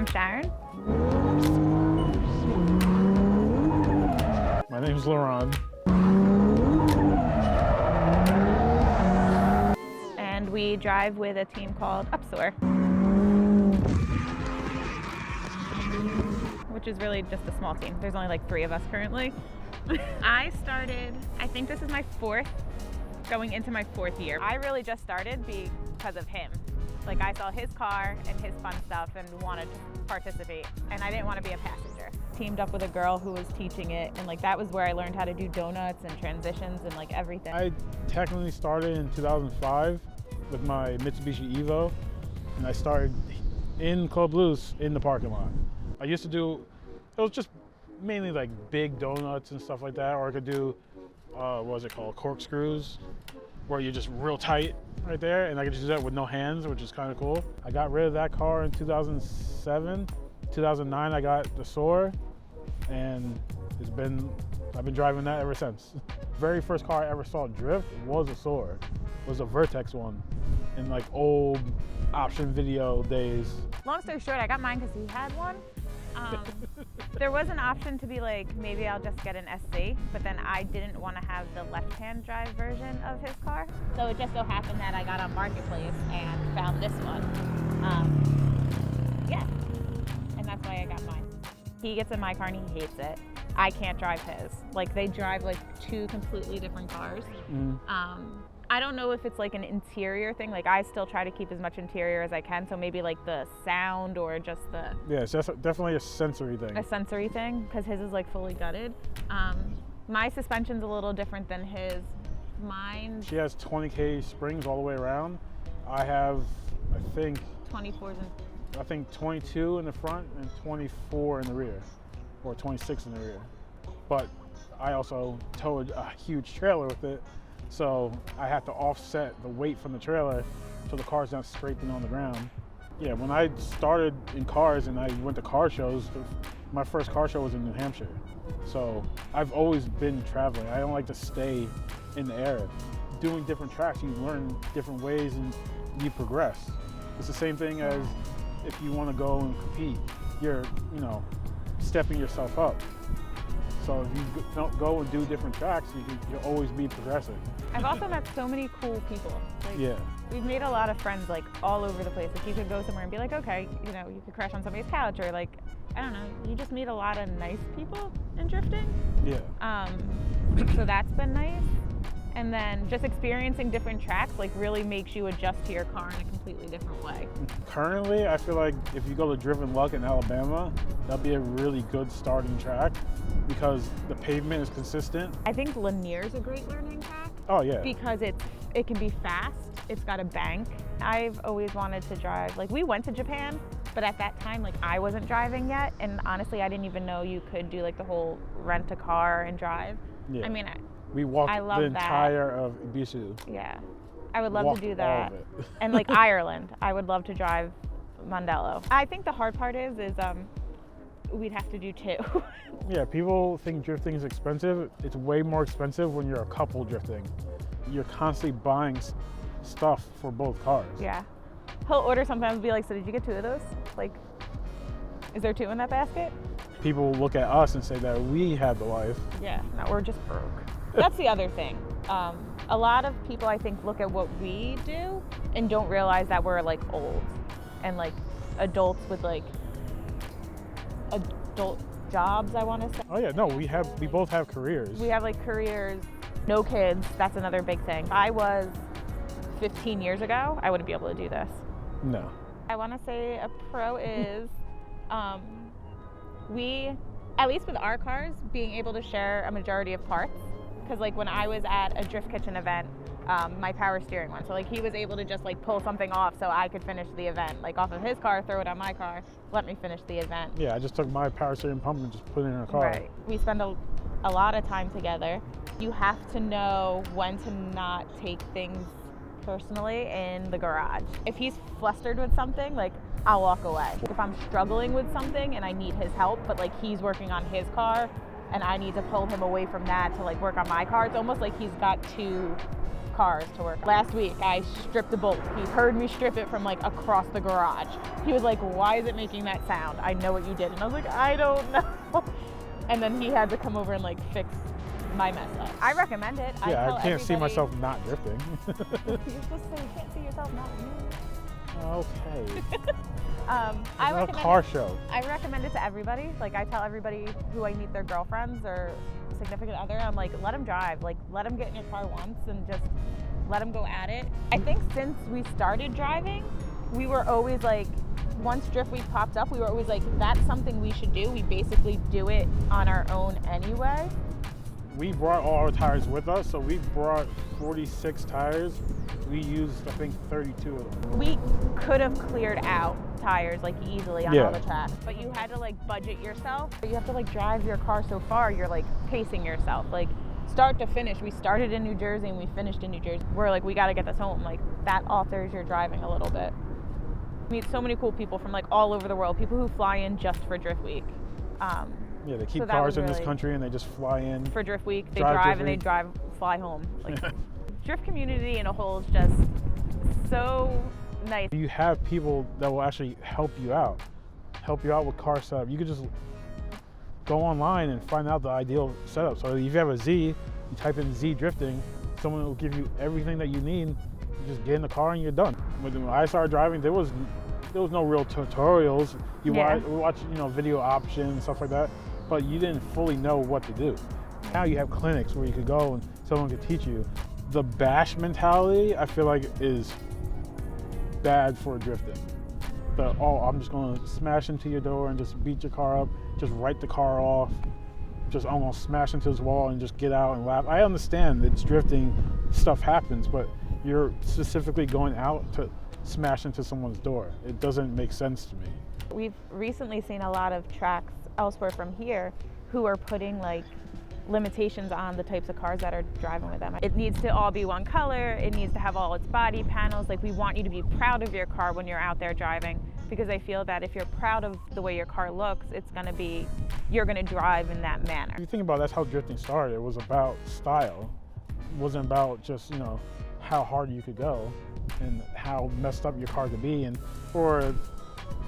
I'm Sharon. My name's Lyron. And we drive with a team called UPSOAR, which is really just a small team. There's only like 3 of us currently. I think this is my going into my 4th year. I really just started because of him. Like, I saw his car and his fun stuff and wanted to participate, and I didn't want to be a passenger. Teamed up with a girl who was teaching it, and like that was where I learned how to do donuts and transitions and like everything. I technically started in 2005 with my Mitsubishi Evo, and I started in Club Loose in the parking lot. I used to do, it was just mainly like big donuts and stuff like that, or I could do, what was it called, corkscrews, where you're just real tight right there, and I could just do that with no hands, which is kind of cool. I got rid of that car in 2007. 2009 I got the UPSOAR, and I've been driving that ever since. Very first car I ever saw drift was a UPSOAR. It was a Vertex one in like old option video days. Long story short, I got mine because he had one. There was an option to be like, maybe I'll just get an SC, but then I didn't want to have the left-hand drive version of his car. So it just so happened that I got on Marketplace and found this one. Yeah, and that's why I got mine. He gets in my car and he hates it. I can't drive his. Like, they drive like 2 completely different cars. I don't know if it's like an interior thing. Like, I still try to keep as much interior as I can. So maybe like the sound or just the... Yeah, it's definitely a sensory thing. A sensory thing, because his is like fully gutted. My suspension's a little different than his. Mine... She has 20K springs all the way around. I have, I think... 24s and... I think 22 in the front and 24 in the rear, or 26 in the rear. But I also towed a huge trailer with it, so I have to offset the weight from the trailer so the car's not scraping on the ground. Yeah, when I started in cars and I went to car shows, my first car show was in New Hampshire. So I've always been traveling. I don't like to stay in the area. Doing different tracks, you learn different ways and you progress. It's the same thing as if you want to go and compete, you're, stepping yourself up. So if you don't go and do different tracks, you'll always be progressing. I've also met so many cool people. Like, yeah. We've made a lot of friends like all over the place. Like, you could go somewhere and be like, okay, you could crash on somebody's couch, or like, I don't know, you just meet a lot of nice people in drifting. Yeah. So that's been nice. And then just experiencing different tracks like really makes you adjust to your car in a completely different way. Currently, I feel like if you go to Driven Luck in Alabama, that'll be a really good starting track because the pavement is consistent. I think Lanier's a great learning track. Oh yeah. Because it can be fast, it's got a bank. I've always wanted to drive, like we went to Japan, but at that time like I wasn't driving yet, and honestly I didn't even know you could do like the whole rent a car and drive. Yeah. I mean, we walked the entire that. of UPSOAR. Yeah, I would love to do that. All of it. And like Ireland, I would love to drive Mondello. I think the hard part is we'd have to do 2. Yeah, people think drifting is expensive. It's way more expensive when you're a couple drifting. You're constantly buying stuff for both cars. Yeah. He'll order sometimes and be like, so did you get 2 of those? Like, is there 2 in that basket? People look at us and say that we have the life. Yeah, no, we're just broke. That's the other thing. A lot of people, I think, look at what we do and don't realize that we're like old and like adults with like adult jobs, I want to say. Oh yeah, no, we both have careers. We have like careers, no kids. That's another big thing. If I was 15 years ago, I wouldn't be able to do this. No. I want to say a pro is we, at least with our cars, being able to share a majority of parts. Because like when I was at a Drift Kitchen event, my power steering one, so like he was able to just like pull something off so I could finish the event, like off of his car, throw it on my car, let me finish the event. Yeah, I just took my power steering pump and just put it in her car. Right. We spend a lot of time together. You have to know when to not take things personally in the garage. If he's flustered with something, like I'll walk away. If I'm struggling with something and I need his help, but like he's working on his car and I need to pull him away from that to like work on my car, it's almost like he's got 2 cars to work. Last week, I stripped a bolt. He heard me strip it from like across the garage. He was like, why is it making that sound? I know what you did. And I was like, I don't know. And then he had to come over and like fix my mess up. I recommend it. Yeah, I can't see myself not drifting. You just say you can't see yourself not me. Okay. I recommend a car show. I recommend it to everybody. Like I tell everybody who I meet their girlfriends or significant other, I'm like, let them drive. Like let them get in your car once and just let them go at it. I think since we started driving, we were always like, once Drift Week popped up, we were always like, that's something we should do. We basically do it on our own anyway. We brought all our tires with us, so we brought 46 tires. We used, I think, 32 of them. We could have cleared out tires like easily on all the tracks, but you had to like budget yourself. You have to like drive your car so far, you're like pacing yourself. Like start to finish, we started in New Jersey and we finished in New Jersey. We're like, we got to get this home. Like that alters your driving a little bit. Meet so many cool people from like all over the world, people who fly in just for Drift Week. Yeah, they keep cars in this country and they just fly in. For Drift Week, they drive and they fly home. Like, Drift community in a whole is just so nice. You have people that will actually help you out with car setup. You could just go online and find out the ideal setup. So if you have a Z, you type in Z drifting, someone will give you everything that you need. You just get in the car and you're done. When I started driving, there was no real tutorials. We watch video options, stuff like that, but you didn't fully know what to do. Now you have clinics where you could go and someone could teach you. The bash mentality, I feel like, is bad for drifting. I'm just gonna smash into your door and just beat your car up, just write the car off, just almost smash into this wall and just get out and laugh. I understand that it's drifting, stuff happens, but you're specifically going out to smash into someone's door. It doesn't make sense to me. We've recently seen a lot of tracks elsewhere from here who are putting like limitations on the types of cars that are driving with them. It needs to all be one color, it needs to have all its body panels. Like we want you to be proud of your car when you're out there driving, because I feel that if you're proud of the way your car looks, you're gonna drive in that manner. If you think about it, that's how drifting started. It was about style. It wasn't about just, how hard you could go and how messed up your car could be. And for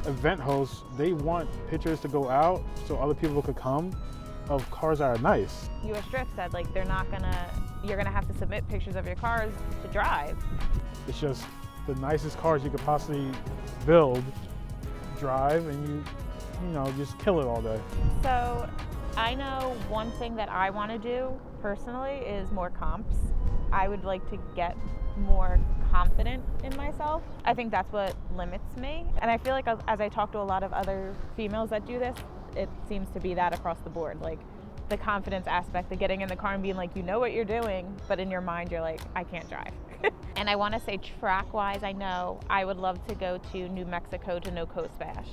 event hosts, they want pictures to go out so other people could come of cars that are nice. US Drift said like you're gonna have to submit pictures of your cars to drive. It's just the nicest cars you could possibly build, drive, and you just kill it all day. So I know one thing that I want to do personally is more comps. I would like to get more confident in myself. I think that's what limits me. And I feel like as I talk to a lot of other females that do this, it seems to be that across the board. Like the confidence aspect, the getting in the car and being like, you know what you're doing, but in your mind you're like, I can't drive. And I want to say track-wise, I know I would love to go to New Mexico to No Coast Bash.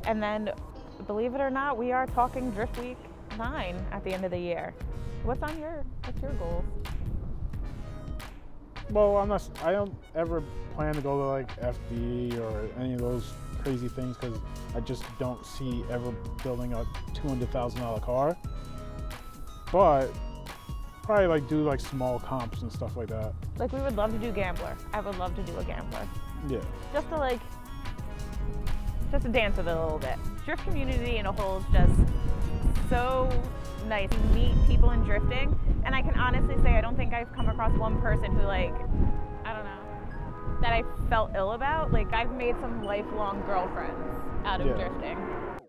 And then, believe it or not, we are talking Drift Week 9 at the end of the year. What's your goals? Well, I don't ever plan to go to like FD or any of those crazy things because I just don't see ever building a $200,000 car. But probably like do like small comps and stuff like that. Like we would love to do Gambler. I would love to do a Gambler. Yeah. Just to dance with it a little bit. Drift community in a whole is just so nice. You meet people in drifting, and I can honestly say I don't think I've come across one person who that I felt ill about. Like I've made some lifelong girlfriends out of drifting.